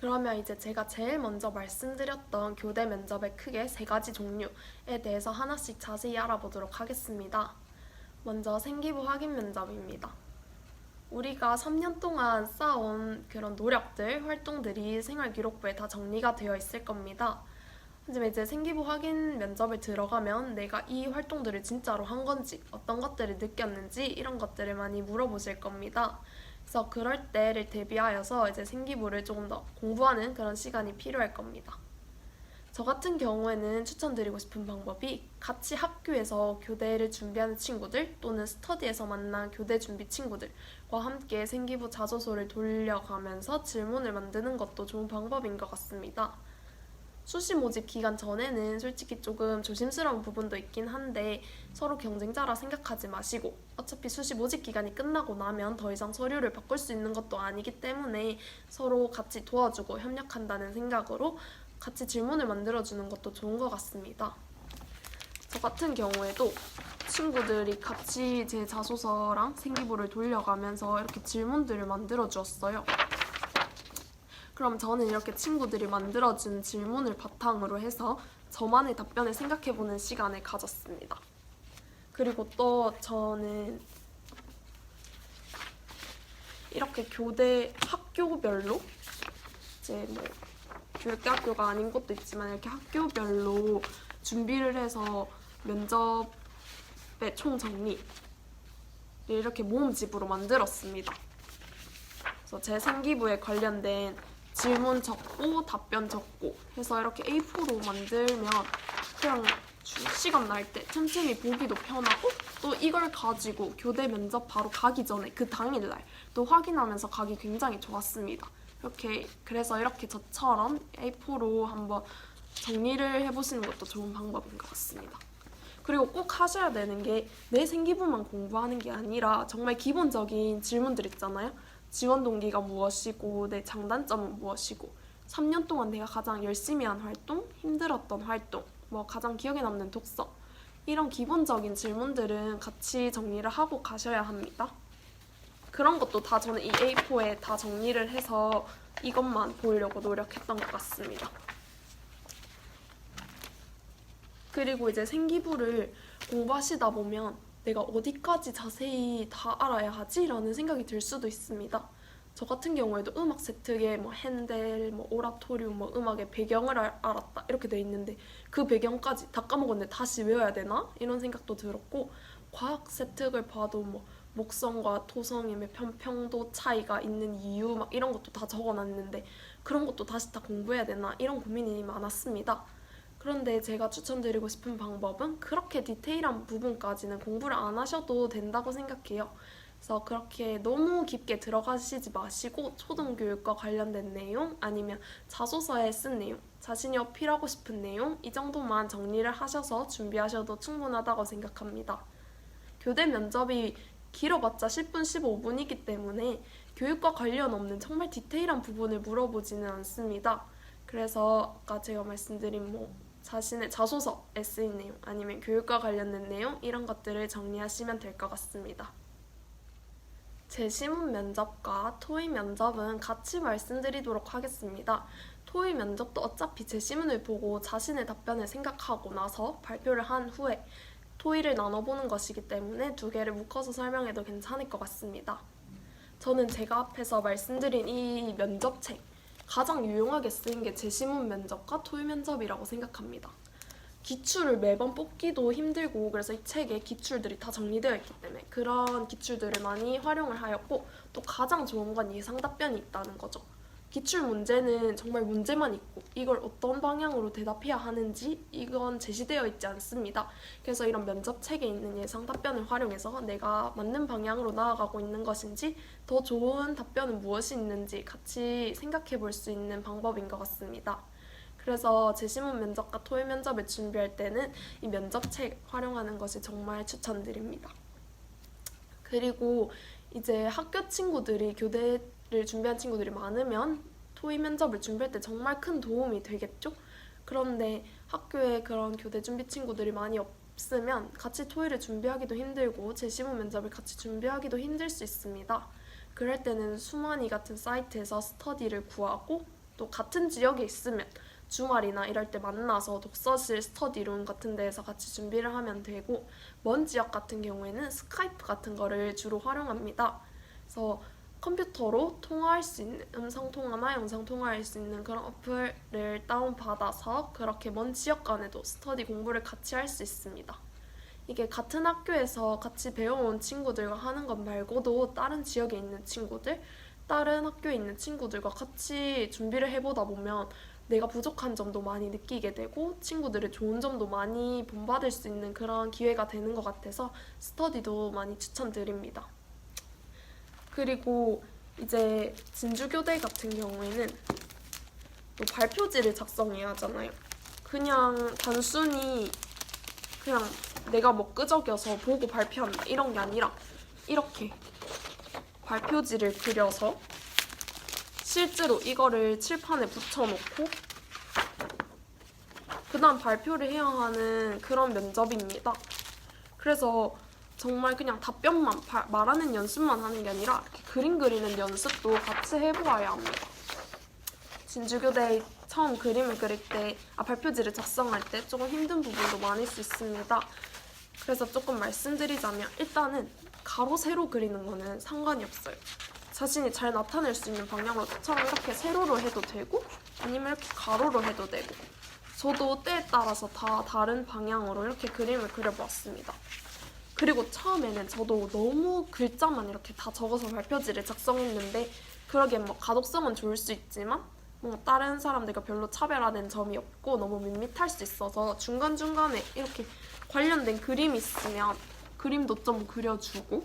그러면 이제 제가 제일 먼저 말씀드렸던 교대 면접의 크게 세 가지 종류에 대해서 하나씩 자세히 알아보도록 하겠습니다. 먼저 생기부 확인 면접입니다. 우리가 3년 동안 쌓아온 그런 노력들, 활동들이 생활기록부에 다 정리가 되어 있을 겁니다. 하지만 이제 생기부 확인 면접을 들어가면 내가 이 활동들을 진짜로 한 건지, 어떤 것들을 느꼈는지 이런 것들을 많이 물어보실 겁니다. 그래서 그럴 때를 대비하여서 이제 생기부를 조금 더 공부하는 그런 시간이 필요할 겁니다. 저 같은 경우에는 추천드리고 싶은 방법이 같이 학교에서 교대를 준비하는 친구들 또는 스터디에서 만난 교대 준비 친구들과 함께 생기부 자소서를 돌려가면서 질문을 만드는 것도 좋은 방법인 것 같습니다. 수시 모집 기간 전에는 솔직히 조금 조심스러운 부분도 있긴 한데 서로 경쟁자라 생각하지 마시고 어차피 수시 모집 기간이 끝나고 나면 더 이상 서류를 바꿀 수 있는 것도 아니기 때문에 서로 같이 도와주고 협력한다는 생각으로 같이 질문을 만들어주는 것도 좋은 것 같습니다. 저 같은 경우에도 친구들이 같이 제 자소서랑 생기부를 돌려가면서 이렇게 질문들을 만들어 주었어요. 그럼 저는 이렇게 친구들이 만들어준 질문을 바탕으로 해서 저만의 답변을 생각해보는 시간을 가졌습니다. 그리고 또 저는 이렇게 교대 학교별로 이제 뭐 교육대학교가 아닌 것도 있지만 이렇게 학교별로 준비를 해서 면접의 총정리를 이렇게 모음집으로 만들었습니다. 그래서 제 생기부에 관련된 질문 적고 답변 적고 해서 이렇게 A4로 만들면 그냥 시간 날 때 틈틈이 보기도 편하고 또 이걸 가지고 교대 면접 바로 가기 전에 그 당일날 또 확인하면서 가기 굉장히 좋았습니다. 그래서 이렇게 저처럼 A4로 한번 정리를 해보시는 것도 좋은 방법인 것 같습니다. 그리고 꼭 하셔야 되는 게 내 생기부만 공부하는 게 아니라 정말 기본적인 질문들 있잖아요. 지원 동기가 무엇이고 내 장단점은 무엇이고 3년 동안 내가 가장 열심히 한 활동, 힘들었던 활동, 뭐 가장 기억에 남는 독서 이런 기본적인 질문들은 같이 정리를 하고 가셔야 합니다. 그런 것도 다 저는 이 A4에 다 정리를 해서 이것만 보이려고 노력했던 것 같습니다. 그리고 이제 생기부를 공부하시다 보면 내가 어디까지 자세히 다 알아야 하지? 라는 생각이 들 수도 있습니다. 저 같은 경우에도 음악 세트에 뭐 핸델, 뭐 오라토리움, 뭐 음악의 배경을 알았다 이렇게 돼 있는데 그 배경까지 다 까먹었는데 다시 외워야 되나? 이런 생각도 들었고 과학 세트를 봐도 뭐 목성과 토성임의 편평도 차이가 있는 이유 막 이런 것도 다 적어놨는데 그런 것도 다시 다 공부해야 되나? 이런 고민이 많았습니다. 그런데 제가 추천드리고 싶은 방법은 그렇게 디테일한 부분까지는 공부를 안 하셔도 된다고 생각해요. 그래서 그렇게 너무 깊게 들어가시지 마시고 초등교육과 관련된 내용 아니면 자소서에 쓴 내용, 자신이 어필하고 싶은 내용 이 정도만 정리를 하셔서 준비하셔도 충분하다고 생각합니다. 교대 면접이 길어봤자 10분, 15분이기 때문에 교육과 관련 없는 정말 디테일한 부분을 물어보지는 않습니다. 그래서 아까 제가 말씀드린 뭐 자신의 자소서, 에세이 내용 아니면 교육과 관련된 내용 이런 것들을 정리하시면 될 것 같습니다. 재시문 면접과 토익 면접은 같이 말씀드리도록 하겠습니다. 토익 면접도 어차피 재시문을 보고 자신의 답변을 생각하고 나서 발표를 한 후에 토익을 나눠보는 것이기 때문에 두 개를 묶어서 설명해도 괜찮을 것 같습니다. 저는 제가 앞에서 말씀드린 이 면접책 가장 유용하게 쓰인 게 재시문 면접과 토익 면접이라고 생각합니다. 기출을 매번 뽑기도 힘들고 그래서 이 책에 기출들이 다 정리되어 있기 때문에 그런 기출들을 많이 활용을 하였고 또 가장 좋은 건 예상 답변이 있다는 거죠. 기출 문제는 정말 문제만 있고 이걸 어떤 방향으로 대답해야 하는지 이건 제시되어 있지 않습니다. 그래서 이런 면접책에 있는 예상 답변을 활용해서 내가 맞는 방향으로 나아가고 있는 것인지 더 좋은 답변은 무엇이 있는지 같이 생각해 볼 수 있는 방법인 것 같습니다. 그래서 재시문 면접과 토익 면접을 준비할 때는 이 면접책 활용하는 것이 정말 추천드립니다. 그리고 이제 학교 친구들이 교대를 준비한 친구들이 많으면 토익 면접을 준비할 때 정말 큰 도움이 되겠죠? 그런데 학교에 그런 교대 준비 친구들이 많이 없으면 같이 토익을 준비하기도 힘들고 재시문 면접을 같이 준비하기도 힘들 수 있습니다. 그럴 때는 수만이 같은 사이트에서 스터디를 구하고 또 같은 지역에 있으면 주말이나 이럴 때 만나서 독서실 스터디룸 같은 데에서 같이 준비를 하면 되고, 먼 지역 같은 경우에는 스카이프 같은 거를 주로 활용합니다. 그래서 컴퓨터로 통화할 수 있는, 음성통화나 영상통화할 수 있는 그런 어플을 다운받아서 그렇게 먼 지역 간에도 스터디 공부를 같이 할 수 있습니다. 이게 같은 학교에서 같이 배워온 친구들과 하는 것 말고도 다른 지역에 있는 친구들, 다른 학교에 있는 친구들과 같이 준비를 해보다 보면 내가 부족한 점도 많이 느끼게 되고 친구들의 좋은 점도 많이 본받을 수 있는 그런 기회가 되는 것 같아서 스터디도 많이 추천드립니다. 그리고 이제 진주교대 같은 경우에는 또 발표지를 작성해야 하잖아요. 그냥 단순히 그냥 내가 뭐 끄적여서 보고 발표한다 이런 게 아니라 이렇게 발표지를 그려서 실제로 이거를 칠판에 붙여놓고 그 다음 발표를 해야 하는 그런 면접입니다. 그래서 정말 그냥 답변만 말하는 연습만 하는 게 아니라 이렇게 그림 그리는 연습도 같이 해보아야 합니다. 진주교대 처음 그림을 그릴 때, 발표지를 작성할 때 조금 힘든 부분도 많을 수 있습니다. 그래서 조금 말씀드리자면 일단은 가로 세로 그리는 거는 상관이 없어요. 자신이 잘 나타낼 수 있는 방향으로 처럼 이렇게 세로로 해도 되고 아니면 이렇게 가로로 해도 되고, 저도 때에 따라서 다 다른 방향으로 이렇게 그림을 그려보았습니다. 그리고 처음에는 저도 너무 글자만 이렇게 다 적어서 발표지를 작성했는데 그러기엔 뭐 가독성은 좋을 수 있지만 다른 사람들과 별로 차별화된 점이 없고 너무 밋밋할 수 있어서 중간중간에 이렇게 관련된 그림이 있으면 그림도 좀 그려주고,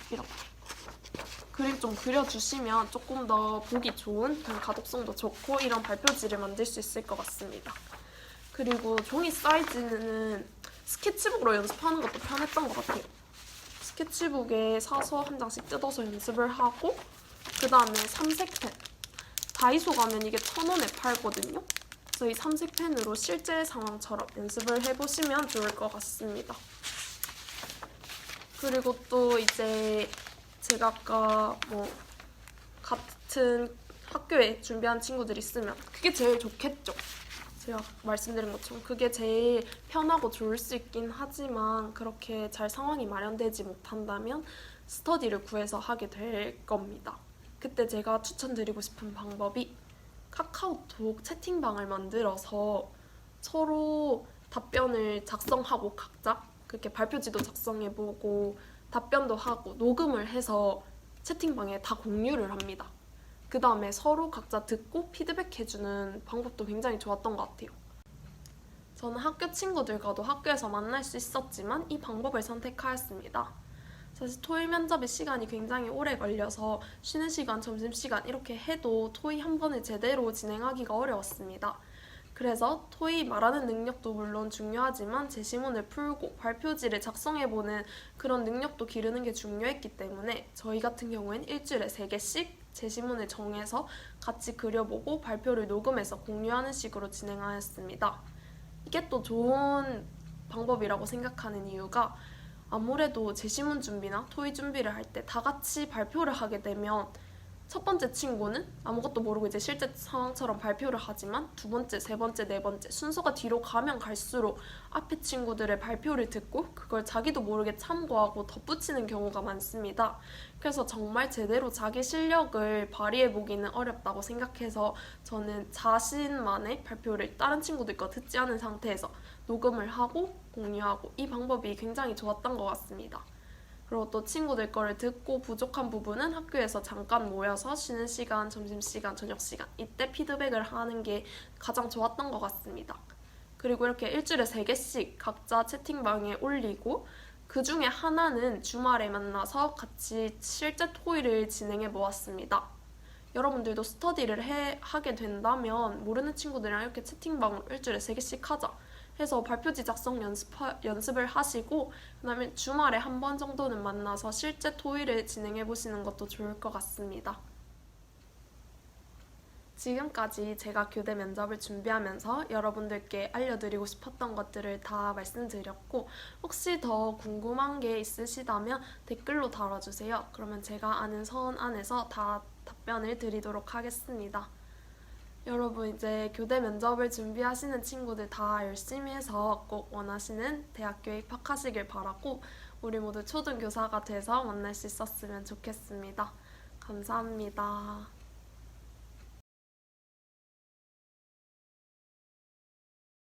이렇게 그림 좀 그려주시면 조금 더 보기 좋은, 가독성도 좋고 이런 발표지를 만들 수 있을 것 같습니다. 그리고 종이 사이즈는 스케치북으로 연습하는 것도 편했던 것 같아요. 스케치북에 사서 한 장씩 뜯어서 연습을 하고, 그 다음에 삼색펜, 다이소 가면 이게 1,000원에 팔거든요. 그래서 이 삼색펜으로 실제 상황처럼 연습을 해보시면 좋을 것 같습니다. 그리고 또 이제 제가 아까 같은 학교에 준비한 친구들이 있으면 그게 제일 좋겠죠. 제가 말씀드린 것처럼 그게 제일 편하고 좋을 수 있긴 하지만 그렇게 잘 상황이 마련되지 못한다면 스터디를 구해서 하게 될 겁니다. 그때 제가 추천드리고 싶은 방법이 카카오톡 채팅방을 만들어서 서로 답변을 작성하고 각자 그렇게 발표지도 작성해보고 답변도 하고 녹음을 해서 채팅방에 다 공유를 합니다. 그 다음에 서로 각자 듣고 피드백해주는 방법도 굉장히 좋았던 것 같아요. 저는 학교 친구들과도 학교에서 만날 수 있었지만 이 방법을 선택하였습니다. 사실 토익 면접의 시간이 굉장히 오래 걸려서 쉬는 시간, 점심시간 이렇게 해도 토익 한 번을 제대로 진행하기가 어려웠습니다. 그래서 토익 말하는 능력도 물론 중요하지만 제시문을 풀고 발표지를 작성해보는 그런 능력도 기르는 게 중요했기 때문에 저희 같은 경우엔 일주일에 3개씩 제시문을 정해서 같이 그려보고 발표를 녹음해서 공유하는 식으로 진행하였습니다. 이게 또 좋은 방법이라고 생각하는 이유가 아무래도 제시문 준비나 토익 준비를 할 때 다 같이 발표를 하게 되면 첫 번째 친구는 아무것도 모르고 이제 실제 상황처럼 발표를 하지만 두 번째, 세 번째, 네 번째 순서가 뒤로 가면 갈수록 앞에 친구들의 발표를 듣고 그걸 자기도 모르게 참고하고 덧붙이는 경우가 많습니다. 그래서 정말 제대로 자기 실력을 발휘해보기는 어렵다고 생각해서 저는 자신만의 발표를 다른 친구들과 듣지 않은 상태에서 녹음을 하고 공유하고 이 방법이 굉장히 좋았던 것 같습니다. 그리고 또 친구들 거를 듣고 부족한 부분은 학교에서 잠깐 모여서 쉬는 시간, 점심시간, 저녁시간 이때 피드백을 하는 게 가장 좋았던 것 같습니다. 그리고 이렇게 일주일에 3개씩 각자 채팅방에 올리고 그 중에 하나는 주말에 만나서 같이 실제 토의를 진행해 보았습니다. 여러분들도 스터디를 하게 된다면 모르는 친구들이랑 이렇게 채팅방으로 일주일에 3개씩 하자 해서 발표지 작성 연습을 하시고 그다음에 주말에 한 번 정도는 만나서 실제 토의를 진행해 보시는 것도 좋을 것 같습니다. 지금까지 제가 교대 면접을 준비하면서 여러분들께 알려드리고 싶었던 것들을 다 말씀드렸고 혹시 더 궁금한 게 있으시다면 댓글로 달아주세요. 그러면 제가 아는 선 안에서 다 답변을 드리도록 하겠습니다. 여러분 이제 교대 면접을 준비하시는 친구들 다 열심히 해서 꼭 원하시는 대학교에 입학하시길 바라고 우리 모두 초등교사가 돼서 만날 수 있었으면 좋겠습니다. 감사합니다.